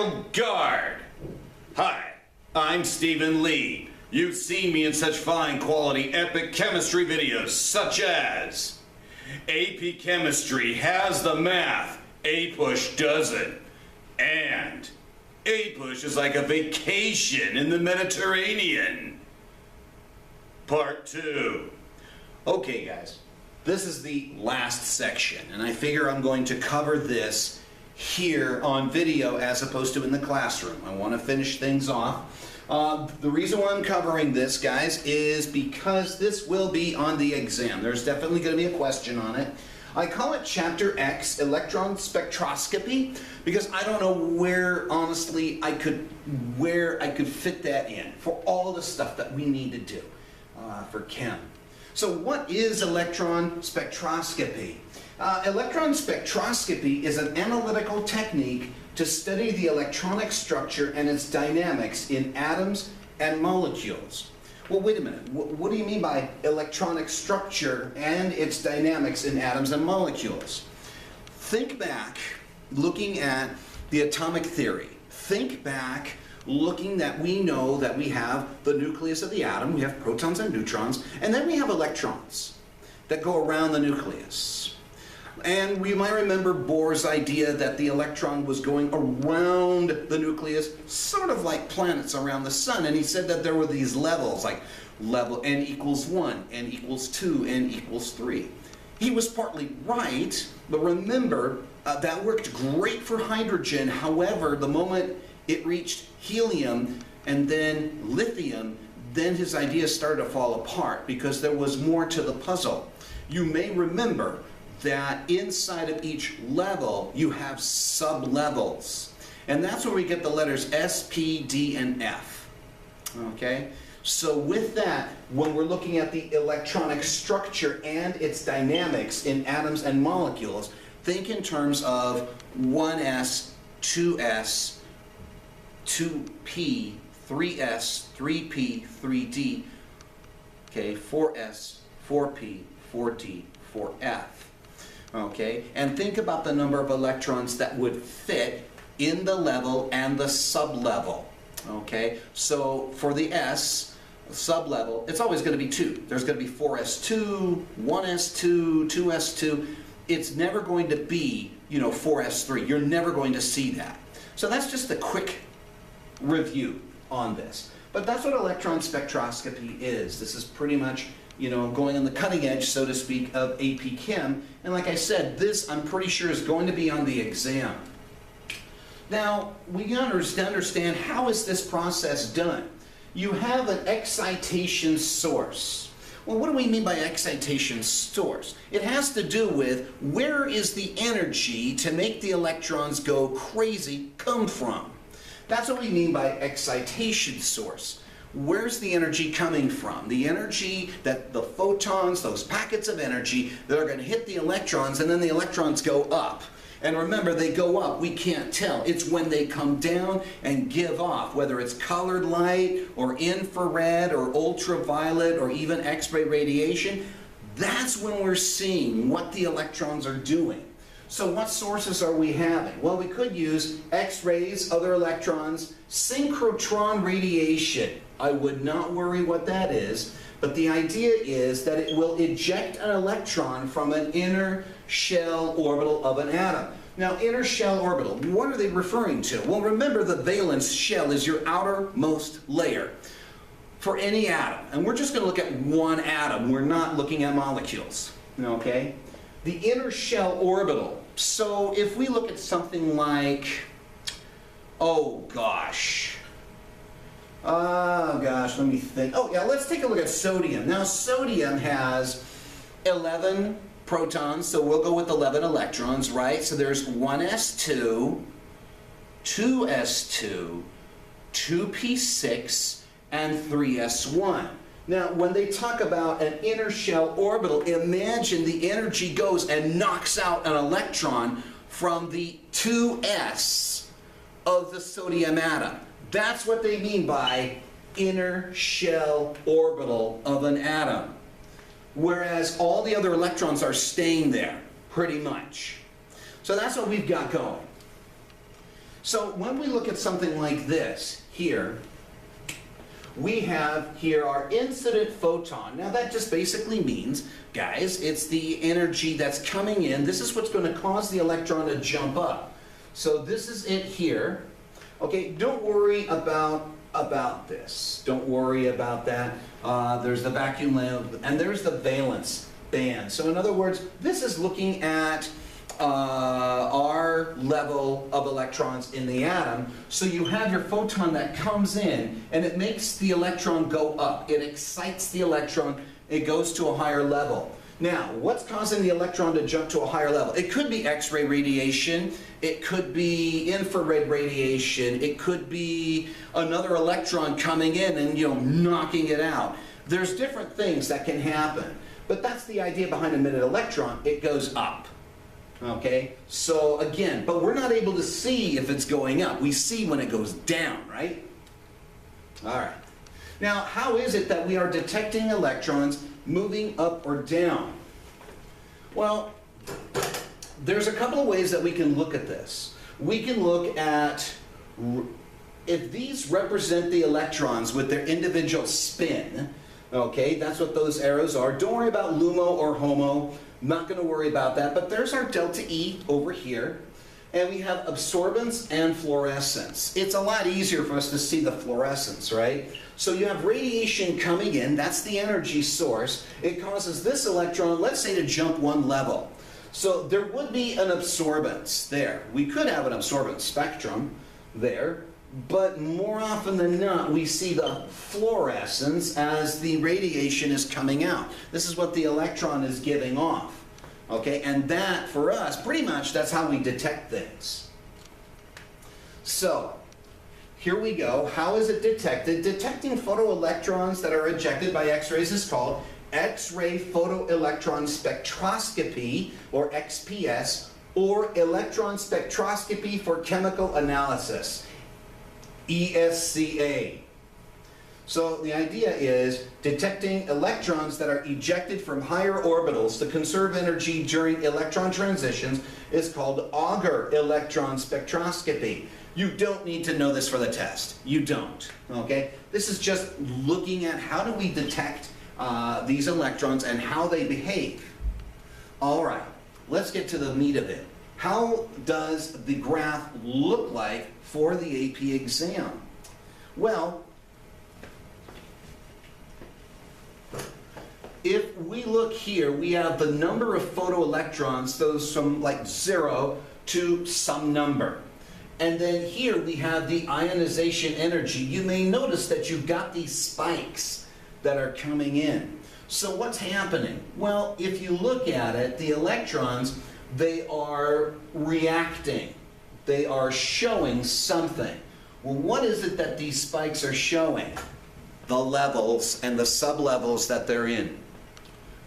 Avant-garde! Hi, I'm Stephen Lee. You've seen me in such fine quality epic chemistry videos such as AP Chemistry has the math, A-Push doesn't, and A-Push is like a vacation in the Mediterranean. Part 2. Okay guys, this is the last section, and I figure I'm going to cover this here on video as opposed to in the classroom. I want to finish things off. The reason why I'm covering this, guys, is because this will be on the exam. There's definitely going to be a question on it. I call it Chapter X, Electron Spectroscopy, because I don't know where, honestly, I could fit that in for all the stuff that we need to do for Chem. So what is electron spectroscopy? Electron spectroscopy is an analytical technique to study the electronic structure and its dynamics in atoms and molecules. Well, wait a minute. What do you mean by electronic structure and its dynamics in atoms and molecules? Think back, looking at the atomic theory. Think back, looking that we know that we have the nucleus of the atom, we have protons and neutrons, and then we have electrons that go around the nucleus. And we might remember Bohr's idea that the electron was going around the nucleus, sort of like planets around the sun. And he said that there were these levels, like level n equals 1, n equals 2, n equals 3. He was partly right, but remember, that worked great for hydrogen. However, the moment it reached helium and then lithium, then his ideas started to fall apart because there was more to the puzzle. You may remember that inside of each level you have sub-levels, and that's where we get the letters S, P, D, and F. Okay, so with that, when we're looking at the electronic structure and its dynamics in atoms and molecules, think in terms of 1s, 2s, 2p, 3s, 3p, 3d, okay, 4s, 4p, 4d, 4f. Okay, and think about the number of electrons that would fit in the level and the sub-level. Okay, so for the S sub-level, it's always going to be 2. There's going to be 4s2, 1s2, 2s2. It's never going to be, 4s3. You're never going to see that. So that's just a quick review on this. But that's what electron spectroscopy is. This is pretty much going on the cutting edge, so to speak, of AP Chem. And like I said, this I'm pretty sure is going to be on the exam. Now, we got to understand, how is this process done? You have an excitation source. Well, what do we mean by excitation source? It has to do with where is the energy to make the electrons go crazy come from. That's what we mean by excitation source. Where's the energy coming from? The energy that the photons, those packets of energy that are going to hit the electrons, and then the electrons go up. And remember, they go up, we can't tell. It's when they come down and give off, whether it's colored light or infrared or ultraviolet or even X-ray radiation. That's when we're seeing what the electrons are doing. So what sources are we having? Well, we could use X-rays, other electrons, synchrotron radiation. I would not worry what that is, but the idea is that it will eject an electron from an inner shell orbital of an atom. Now, inner shell orbital, what are they referring to? Well, remember, the valence shell is your outermost layer for any atom. And we're just going to look at one atom. We're not looking at molecules, okay? The inner shell orbital. So if we look at something like, let me think. Oh yeah, let's take a look at sodium. Now sodium has 11 protons, so we'll go with 11 electrons, right? So there's 1s2, 2s2, 2p6, and 3s1. Now, when they talk about an inner shell orbital, imagine the energy goes and knocks out an electron from the 2s of the sodium atom. That's what they mean by inner shell orbital of an atom. Whereas all the other electrons are staying there, pretty much. So that's what we've got going. So when we look at something like this here, we have here our incident photon. Now that just basically means, guys, it's the energy that's coming in. This is what's going to cause the electron to jump up. So this is it here. Okay, don't worry about this. Don't worry about that. There's the vacuum lamp, and there's the valence band. So in other words, this is looking at our level of electrons in the atom. So you have your photon that comes in, and it makes the electron go up. It excites the electron. It goes to a higher level. Now, what's causing the electron to jump to a higher level? It could be X-ray radiation. It could be infrared radiation. It could be another electron coming in and, knocking it out. There's different things that can happen. But that's the idea behind emitted electron. It goes up. Okay? So, again, but we're not able to see if it's going up. We see when it goes down, right? All right. Now, how is it that we are detecting electrons moving up or down? Well, there's a couple of ways that we can look at this. We can look at if these represent the electrons with their individual spin. Okay, that's what those arrows are. Don't worry about LUMO or HOMO. I'm not going to worry about that. But there's our delta E over here. And we have absorbance and fluorescence. It's a lot easier for us to see the fluorescence, right? So you have radiation coming in. That's the energy source. It causes this electron, let's say, to jump one level. So there would be an absorbance there. We could have an absorbance spectrum there. But more often than not, we see the fluorescence as the radiation is coming out. This is what the electron is giving off. Okay, and that, for us, pretty much, that's how we detect things. So, here we go. How is it detected? Detecting photoelectrons that are ejected by X-rays is called X-ray photoelectron spectroscopy, or XPS, or electron spectroscopy for chemical analysis, ESCA. So the idea is detecting electrons that are ejected from higher orbitals to conserve energy during electron transitions is called Auger electron spectroscopy. You don't need to know this for the test. You don't. Okay? This is just looking at how do we detect these electrons and how they behave. All right. Let's get to the meat of it. How does the graph look like for the AP exam? Well, if we look here, we have the number of photoelectrons, those from like 0 to some number. And then here we have the ionization energy. You may notice that you've got these spikes that are coming in. So what's happening? Well, if you look at it, the electrons, they are reacting. They are showing something. Well, what is it that these spikes are showing? The levels and the sublevels that they're in.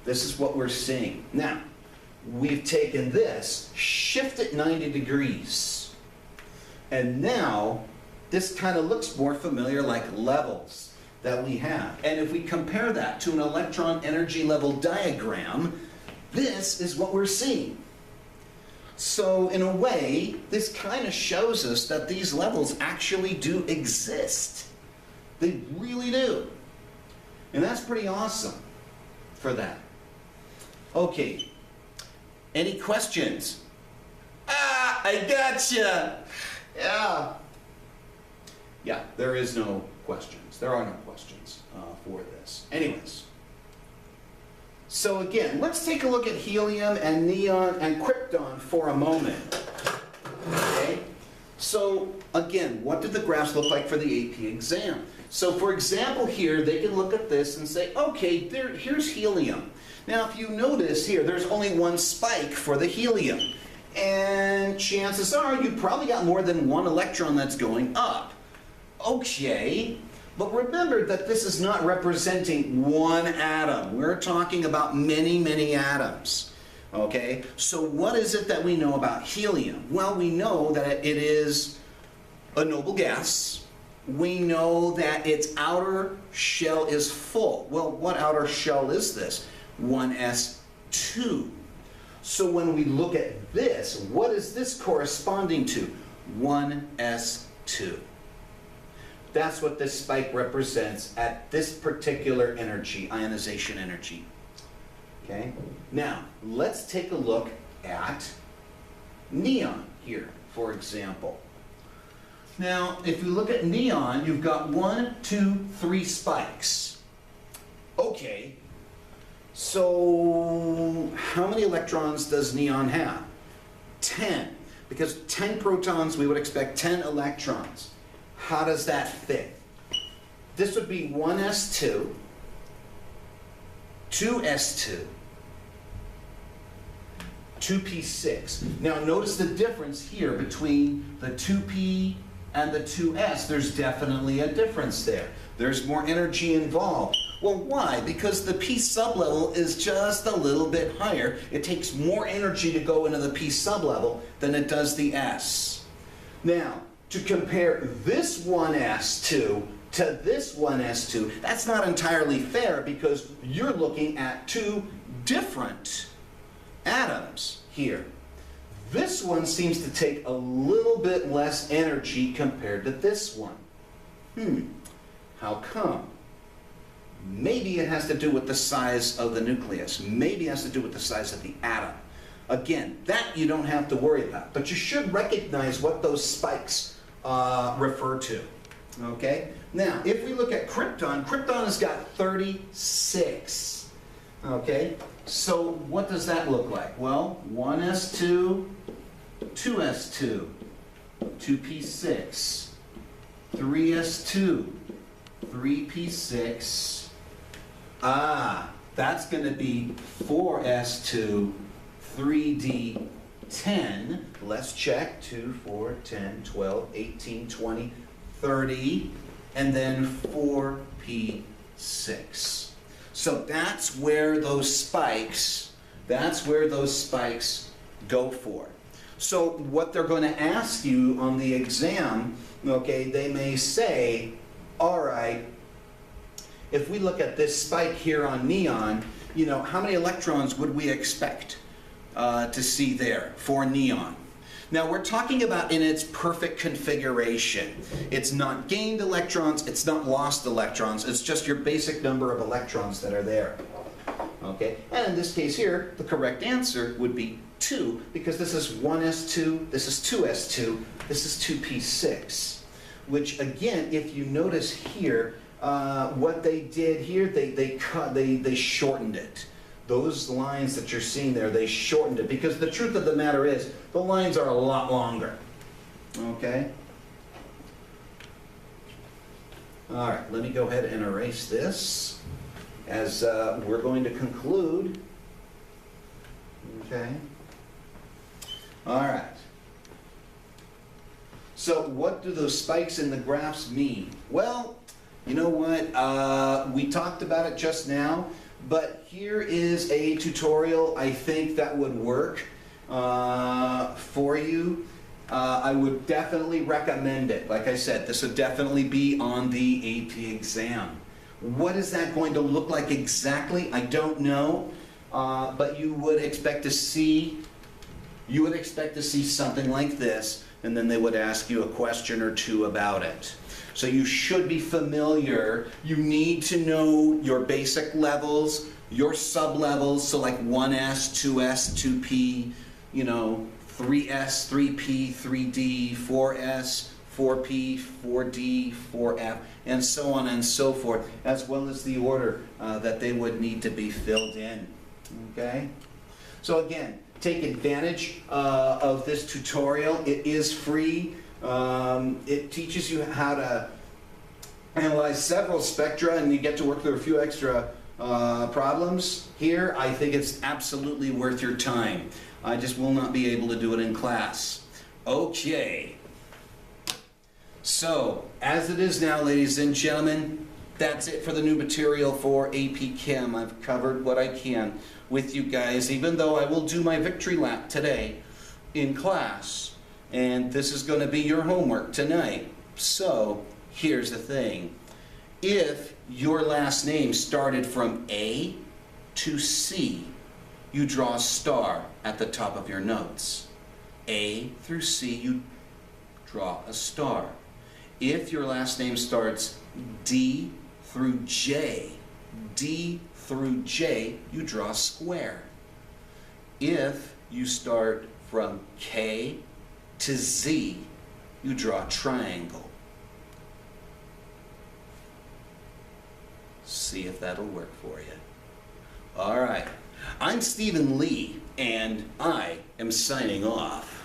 This is what we're seeing. Now, we've taken this, shift it 90 degrees. And now, this kind of looks more familiar like levels that we have. And if we compare that to an electron energy level diagram, this is what we're seeing. So in a way, this kind of shows us that these levels actually do exist. They really do. And that's pretty awesome for that. Okay, any questions? I gotcha! Yeah, there is no questions. There are no questions for this. Anyways. So again, let's take a look at helium and neon and krypton for a moment. Okay? So again, what did the graphs look like for the AP exam? So for example here, they can look at this and say, okay, here's helium. Now if you notice here, there's only one spike for the helium. And chances are you probably got more than one electron that's going up. Okay, but remember that this is not representing one atom. We're talking about many, many atoms. Okay, so what is it that we know about helium? Well, we know that it is a noble gas. We know that its outer shell is full. Well, what outer shell is this? 1s2. So when we look at this, what is this corresponding to? 1s2. That's what this spike represents at this particular energy, ionization energy. Okay? Now, let's take a look at neon here, for example. Now, if you look at neon, you've got 1, 2, 3 spikes. Okay, so how many electrons does neon have? 10. Because 10 protons, we would expect 10 electrons. How does that fit? This would be 1s2, 2s2, 2p6. Now notice the difference here between the 2p and the 2s. There's definitely a difference there. There's more energy involved. Well, why? Because the p sublevel is just a little bit higher. It takes more energy to go into the p sublevel than it does the s. Now, to compare this 1s2 to this 1s2, that's not entirely fair because you're looking at two different atoms here. This one seems to take a little bit less energy compared to this one. How come? Maybe it has to do with the size of the nucleus. Maybe it has to do with the size of the atom. Again, that you don't have to worry about, but you should recognize what those spikes refer to. Okay? Now, if we look at krypton, krypton has got 36. Okay? So what does that look like? Well, 1s2, 2s2, 2p6, 3s2, 3p6. That's going to be 4s2, 3d10. Let's check. 2, 4, 10, 12, 18, 20, 30, and then 4p6. So that's where those spikes go for. So what they're going to ask you on the exam, okay, they may say, all right, if we look at this spike here on neon, you know, how many electrons would we expect to see there for neon? Now we're talking about in its perfect configuration. It's not gained electrons, it's not lost electrons, it's just your basic number of electrons that are there. Okay, and in this case here, the correct answer would be 2, because this is 1s2, this is 2s2, this is 2p6. Which again, if you notice here, what they did here, they shortened it. Those lines that you're seeing there, they shortened it because the truth of the matter is the lines are a lot longer. Okay? All right, let me go ahead and erase this as we're going to conclude. Okay? All right. So what do those spikes in the graphs mean? Well, you know what? We talked about it just now. But here is a tutorial I think that would work for you. I would definitely recommend it. Like I said, this would definitely be on the AP exam. What is that going to look like exactly? I don't know, but you would expect to see something like this, and then they would ask you a question or two about it. So you should be familiar. You need to know your basic levels, your sub-levels, so like 1s, 2s, 2p, you know, 3s, 3p, 3d, 4s, 4p, 4d, 4f, and so on and so forth, as well as the order that they would need to be filled in. Okay? So again, take advantage of this tutorial. It is free. It teaches you how to analyze several spectra, and you get to work through a few extra problems here. I think it's absolutely worth your time. I just will not be able to do it in class. Okay. So, as it is now, ladies and gentlemen, that's it for the new material for AP Chem. I've covered what I can with you guys, even though I will do my victory lap today in class. And this is going to be your homework tonight. So, here's the thing. If your last name started from A to C, you draw a star at the top of your notes. A through C, you draw a star. If your last name starts D through J, D through J, you draw a square. If you start from K to Z, you draw a triangle. See if that'll work for you. All right. I'm Stephen Lee, and I am signing off.